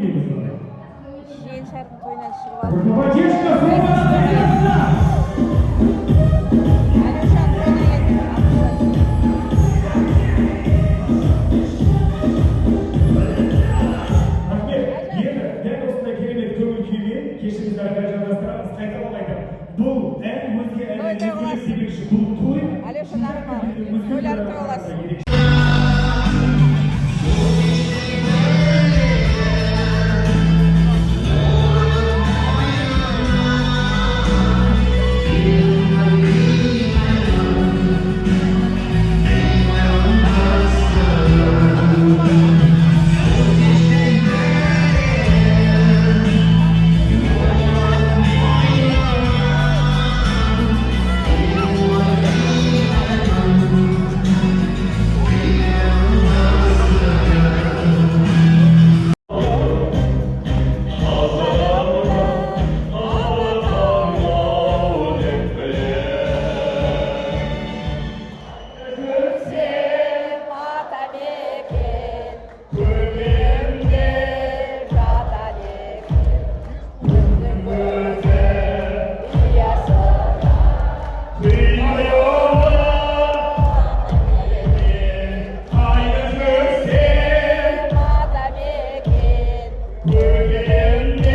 Жиен шәріп тойынан шығып Алешан тойына енді дәл осындай керемет көңіл күймен кешімізді әрі қарай жалғастырамыз. Қайталап айтамын, бұл ән өзге әннен бөлек демекші, бұл той Алешан арман, тойлары той оласың. Again.